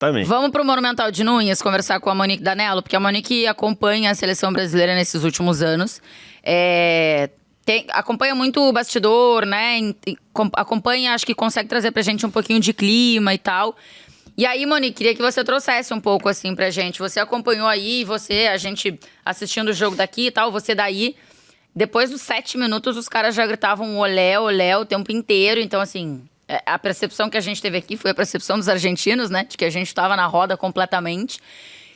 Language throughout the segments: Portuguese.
Exatamente. Vamos pro Monumental de Núñez conversar com a Monique Danello, porque a Monique acompanha a seleção brasileira nesses últimos anos. Acompanha muito o bastidor, né? Acompanha, acho que consegue trazer pra gente um pouquinho de clima e tal. E aí, Monique, queria que você trouxesse um pouco, assim, pra gente. Você acompanhou aí, a gente assistindo o jogo daqui e tal, você daí. Depois dos 7 minutos, os caras já gritavam olé, olé o tempo inteiro. Então, assim, a percepção que a gente teve aqui foi a percepção dos argentinos, né? De que a gente tava na roda completamente.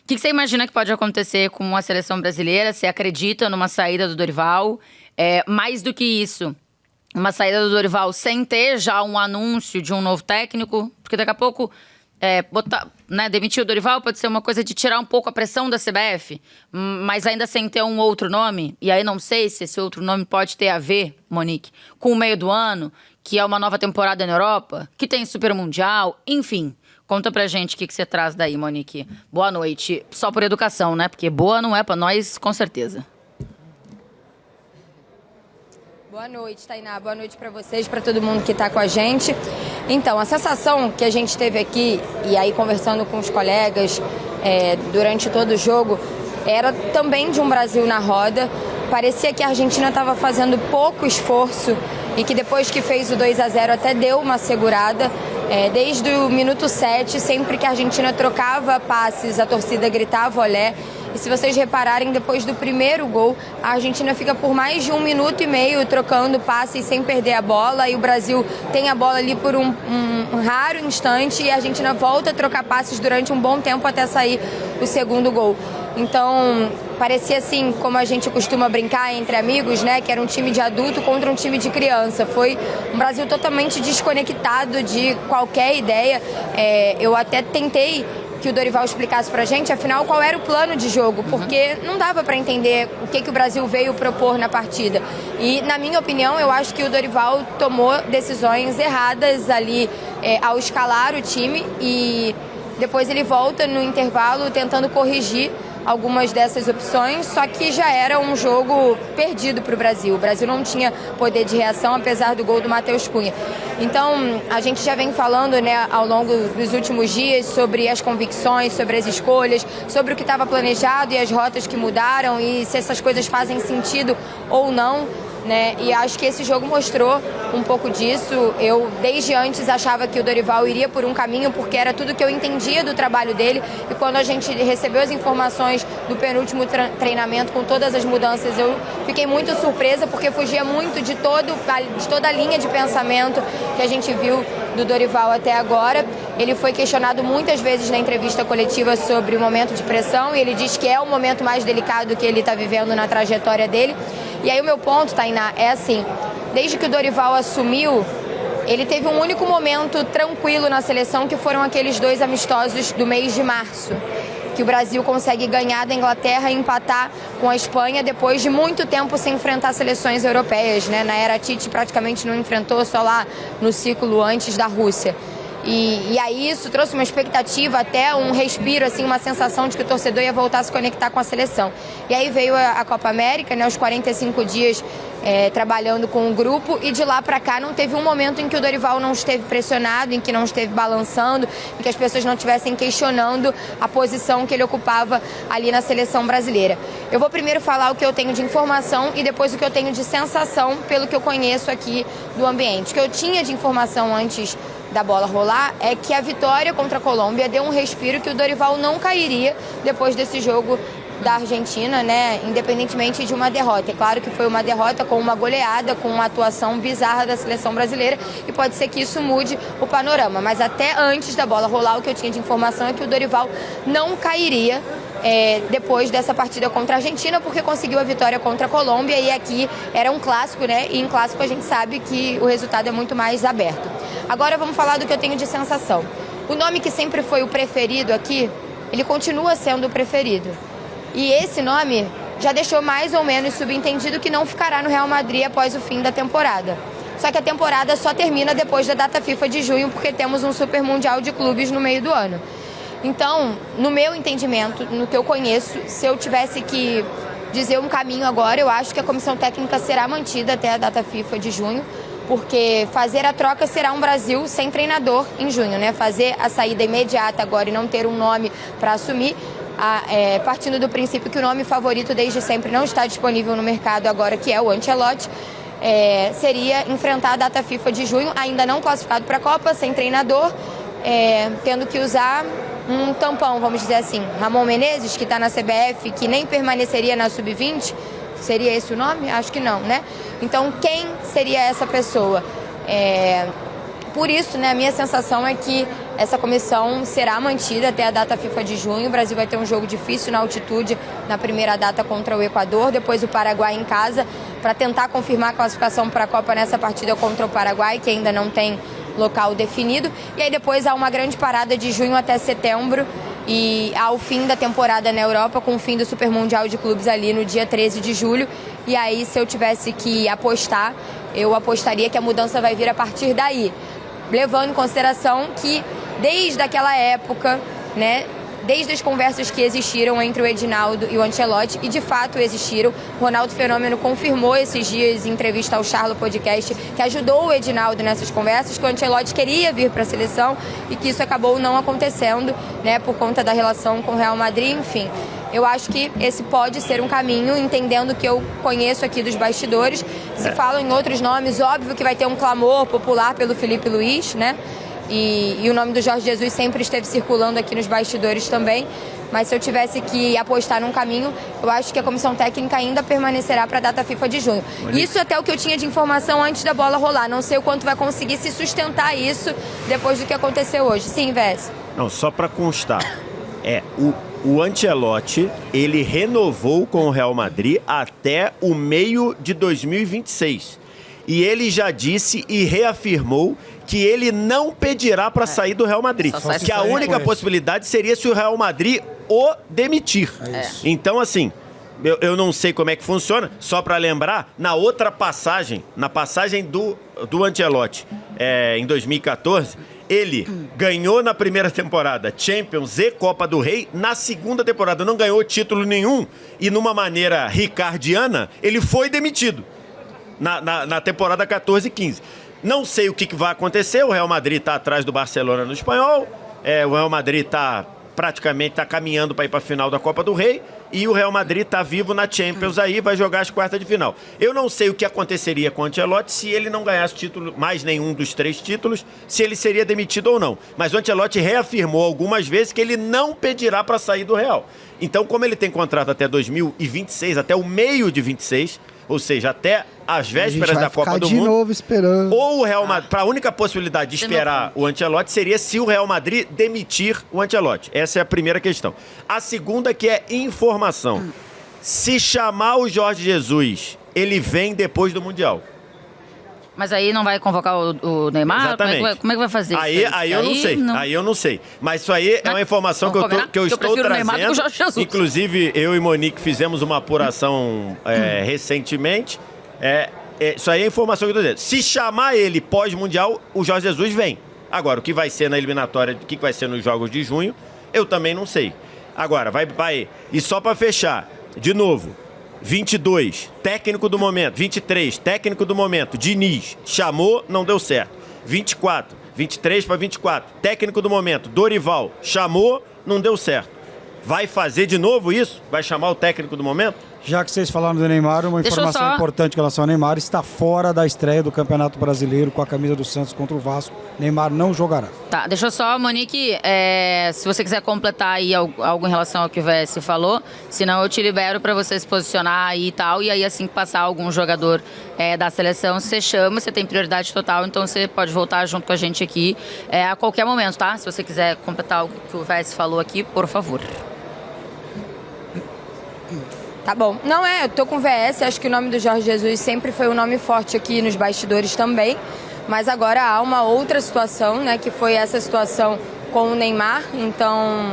O que você imagina que pode acontecer com a seleção brasileira? Você acredita numa saída do Dorival? Mais do que isso, uma saída do Dorival sem ter já um anúncio de um novo técnico? Porque daqui a pouco... demitir o Dorival pode ser uma coisa de tirar um pouco a pressão da CBF, mas ainda sem ter um outro nome. E aí não sei se esse outro nome pode ter a ver, Monique, com o meio do ano, que é uma nova temporada na Europa, que tem Super Mundial, enfim. Conta pra gente o que você traz daí, Monique. Boa noite. Só por educação, né? Porque boa não é pra nós, com certeza. Boa noite, Tainá. Boa noite para vocês, para todo mundo que está com a gente. Então, a sensação que a gente teve aqui, e aí conversando com os colegas durante todo o jogo, era também de um Brasil na roda. Parecia que a Argentina estava fazendo pouco esforço e que depois que fez o 2-0 até deu uma segurada. Desde o minuto 7, sempre que a Argentina trocava passes, a torcida gritava olé. E se vocês repararem, depois do primeiro gol, a Argentina fica por mais de 1 minuto e meio trocando passes sem perder a bola. E o Brasil tem a bola ali por um raro instante e a Argentina volta a trocar passes durante um bom tempo até sair o segundo gol. Então, parecia assim, como a gente costuma brincar entre amigos, né? Que era um time de adulto contra um time de criança. Foi um Brasil totalmente desconectado de qualquer ideia. Eu até tentei que o Dorival explicasse pra gente, afinal, qual era o plano de jogo, porque não dava pra entender o que o Brasil veio propor na partida. E, na minha opinião, eu acho que o Dorival tomou decisões erradas ali ao escalar o time e depois ele volta no intervalo tentando corrigir algumas dessas opções, só que já era um jogo perdido para o Brasil. O Brasil não tinha poder de reação, apesar do gol do Matheus Cunha. Então, a gente já vem falando, né, ao longo dos últimos dias sobre as convicções, sobre as escolhas, sobre o que estava planejado e as rotas que mudaram e se essas coisas fazem sentido ou não. Né? E acho que esse jogo mostrou um pouco disso. Eu, desde antes, achava que o Dorival iria por um caminho, porque era tudo que eu entendia do trabalho dele. E quando a gente recebeu as informações do penúltimo treinamento, com todas as mudanças, eu fiquei muito surpresa, porque fugia muito de toda a linha de pensamento que a gente viu do Dorival até agora. Ele foi questionado muitas vezes na entrevista coletiva sobre o momento de pressão, e ele diz que é o momento mais delicado que ele está vivendo na trajetória dele. E aí o meu ponto, Tainá, é assim, desde que o Dorival assumiu, ele teve um único momento tranquilo na seleção, que foram aqueles 2 amistosos do mês de março, que o Brasil consegue ganhar da Inglaterra e empatar com a Espanha depois de muito tempo sem enfrentar seleções europeias, né? Na era Tite praticamente não enfrentou, só lá no ciclo antes da Rússia. E aí isso trouxe uma expectativa, até um respiro, assim, uma sensação de que o torcedor ia voltar a se conectar com a seleção. E aí veio a Copa América, né, os 45 dias trabalhando com o grupo, e de lá para cá não teve um momento em que o Dorival não esteve pressionado, em que não esteve balançando, em que as pessoas não estivessem questionando a posição que ele ocupava ali na seleção brasileira. Eu vou primeiro falar o que eu tenho de informação e depois o que eu tenho de sensação pelo que eu conheço aqui do ambiente. O que eu tinha de informação antes da bola rolar é que a vitória contra a Colômbia deu um respiro, que o Dorival não cairia depois desse jogo da Argentina, né, independentemente de uma derrota. É claro que foi uma derrota com uma goleada, com uma atuação bizarra da seleção brasileira, e pode ser que isso mude o panorama, mas até antes da bola rolar, o que eu tinha de informação é que o Dorival não cairia depois dessa partida contra a Argentina, porque conseguiu a vitória contra a Colômbia, e aqui era um clássico, né, e em clássico a gente sabe que o resultado é muito mais aberto. Agora vamos falar do que eu tenho de sensação. O nome que sempre foi o preferido aqui, ele continua sendo o preferido. E esse nome já deixou mais ou menos subentendido que não ficará no Real Madrid após o fim da temporada. Só que a temporada só termina depois da data FIFA de junho, porque temos um Super Mundial de clubes no meio do ano. Então, no meu entendimento, no que eu conheço, se eu tivesse que dizer um caminho agora, eu acho que a comissão técnica será mantida até a data FIFA de junho. porque fazer a troca será um Brasil sem treinador em junho, né? Fazer a saída imediata agora e não ter um nome para assumir, partindo do princípio que o nome favorito desde sempre não está disponível no mercado agora, que é o Ancelotti, seria enfrentar a data FIFA de junho, ainda não classificado para a Copa, sem treinador, tendo que usar um tampão, vamos dizer assim. Ramon Menezes, que está na CBF, que nem permaneceria na Sub-20, seria esse o nome? Acho que não, né? Então, quem seria essa pessoa? Por isso, né, a minha sensação é que essa comissão será mantida até a data FIFA de junho. O Brasil vai ter um jogo difícil na altitude na primeira data contra o Equador, depois o Paraguai em casa, para tentar confirmar a classificação para a Copa nessa partida contra o Paraguai, que ainda não tem local definido. E aí depois há uma grande parada de junho até setembro e ao fim da temporada na Europa, com o fim do Super Mundial de Clubes ali no dia 13 de julho. E aí, se eu tivesse que apostar, eu apostaria que a mudança vai vir a partir daí, levando em consideração que desde aquela época, né, desde as conversas que existiram entre o Edinaldo e o Ancelotti, e de fato existiram, Ronaldo Fenômeno confirmou esses dias em entrevista ao Charlo Podcast que ajudou o Edinaldo nessas conversas, que o Ancelotti queria vir para a seleção e que isso acabou não acontecendo, né, por conta da relação com o Real Madrid, enfim. Eu acho que esse pode ser um caminho, entendendo que eu conheço aqui dos bastidores. Se falam em outros nomes, óbvio que vai ter um clamor popular pelo Felipe Luiz, né? E o nome do Jorge Jesus sempre esteve circulando aqui nos bastidores também. Mas se eu tivesse que apostar num caminho, eu acho que a comissão técnica ainda permanecerá para a data FIFA de junho. Isso até o que eu tinha de informação antes da bola rolar. Não sei o quanto vai conseguir se sustentar isso depois do que aconteceu hoje. Sim, Vés? Não, só para constar. O Ancelotti, ele renovou com o Real Madrid até o meio de 2026. E ele já disse e reafirmou que ele não pedirá para sair do Real Madrid. Que a única possibilidade seria se o Real Madrid o demitir. Então, assim, eu não sei como é que funciona. Só para lembrar, na outra passagem, na passagem do Ancelotti, em 2014... ele ganhou na primeira temporada Champions e Copa do Rei. Na segunda temporada não ganhou título nenhum. E numa maneira ricardiana, ele foi demitido na temporada 14 e 15. Não sei o que vai acontecer. O Real Madrid está atrás do Barcelona no espanhol. O Real Madrid praticamente está caminhando para ir para a final da Copa do Rei. E o Real Madrid está vivo na Champions aí, vai jogar as quartas de final. Eu não sei o que aconteceria com o Ancelotti se ele não ganhasse título, mais nenhum dos 3 títulos, se ele seria demitido ou não. Mas o Ancelotti reafirmou algumas vezes que ele não pedirá para sair do Real. Então, como ele tem contrato até 2026, até o meio de 26, ou seja, até as vésperas da Copa do Mundo. De novo esperando. Ou o Real Madrid, a única possibilidade de esperar o Ancelotti seria se o Real Madrid demitir o Ancelotti. Essa é a primeira questão. A segunda, que é informação. Se chamar o Jorge Jesus, ele vem depois do Mundial. Mas aí não vai convocar o Neymar? Exatamente. Como é que vai fazer aí, isso? Aí eu não sei. Não. Aí eu não sei. Mas isso aí é uma informação que eu estou trazendo. Inclusive, eu e Monique fizemos uma apuração recentemente. Isso aí é a informação que eu estou dizendo. Se chamar ele pós-mundial, o Jorge Jesus vem. Agora, o que vai ser na eliminatória, o que vai ser nos jogos de junho, eu também não sei. Agora, vai. E só para fechar, de novo, 22, técnico do momento. 23, técnico do momento. Diniz, chamou, não deu certo. 24, 23 para 24, técnico do momento. Dorival, chamou, não deu certo. Vai fazer de novo isso? Vai chamar o técnico do momento? Já que vocês falaram do Neymar, uma informação importante em relação ao Neymar: está fora da estreia do Campeonato Brasileiro com a camisa do Santos contra o Vasco. Neymar não jogará. Tá, deixa eu só, Monique, se você quiser completar aí algo em relação ao que o VS falou, senão eu te libero para você se posicionar aí e tal, e aí assim que passar algum jogador da seleção, você chama, você tem prioridade total, então você pode voltar junto com a gente aqui a qualquer momento, tá? Se você quiser completar o que o VS falou aqui, por favor. Tá bom. Não eu tô com o VS, acho que o nome do Jorge Jesus sempre foi um nome forte aqui nos bastidores também, mas agora há uma outra situação, né, que foi essa situação com o Neymar, então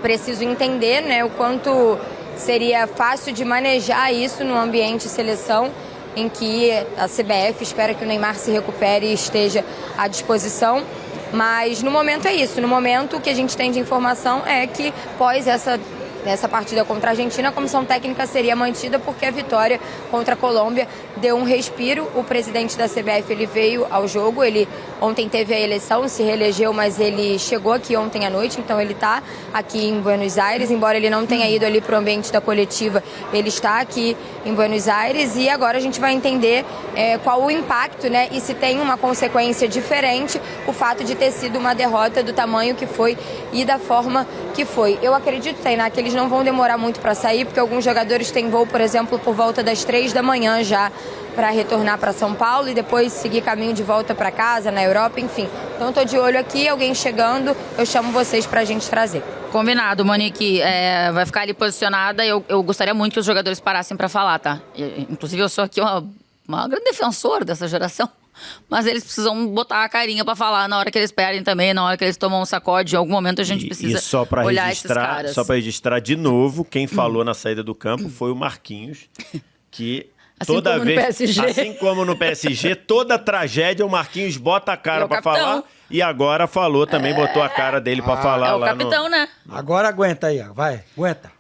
preciso entender, né, o quanto seria fácil de manejar isso no ambiente seleção, em que a CBF espera que o Neymar se recupere e esteja à disposição. Mas no momento é isso, no momento o que a gente tem de informação é que pós essa nessa partida contra a Argentina, a comissão técnica seria mantida porque a vitória contra a Colômbia deu um respiro. O presidente da CBF ele veio ao jogo, ele ontem teve a eleição, se reelegeu, mas ele chegou aqui ontem à noite, então ele está aqui em Buenos Aires, embora ele não tenha ido ali para o ambiente da coletiva, ele está aqui em Buenos Aires e agora a gente vai entender qual o impacto, né, e se tem uma consequência diferente o fato de ter sido uma derrota do tamanho que foi e da forma que foi. Eu acredito, Tainá, que eles não vão demorar muito para sair, porque alguns jogadores têm voo, por exemplo, por volta das 3 da manhã já para retornar para São Paulo e depois seguir caminho de volta para casa, na Europa, enfim. Então eu tô de olho aqui, alguém chegando, eu chamo vocês para a gente trazer. Combinado, Monique. Vai ficar ali posicionada. Eu gostaria muito que os jogadores parassem para falar, tá? Inclusive, eu sou aqui uma grande defensora dessa geração. Mas eles precisam botar a carinha pra falar na hora que eles perdem também, na hora que eles tomam um sacode. Em algum momento a gente precisa olhar esses caras. Só pra registrar de novo, quem falou na saída do campo foi o Marquinhos, que assim toda como vez, no PSG. assim como no PSG, toda tragédia o Marquinhos bota a cara pra falar. E agora falou também, botou a cara dele pra falar lá. É o capitão, né? Agora aguenta aí, ó. Vai, aguenta.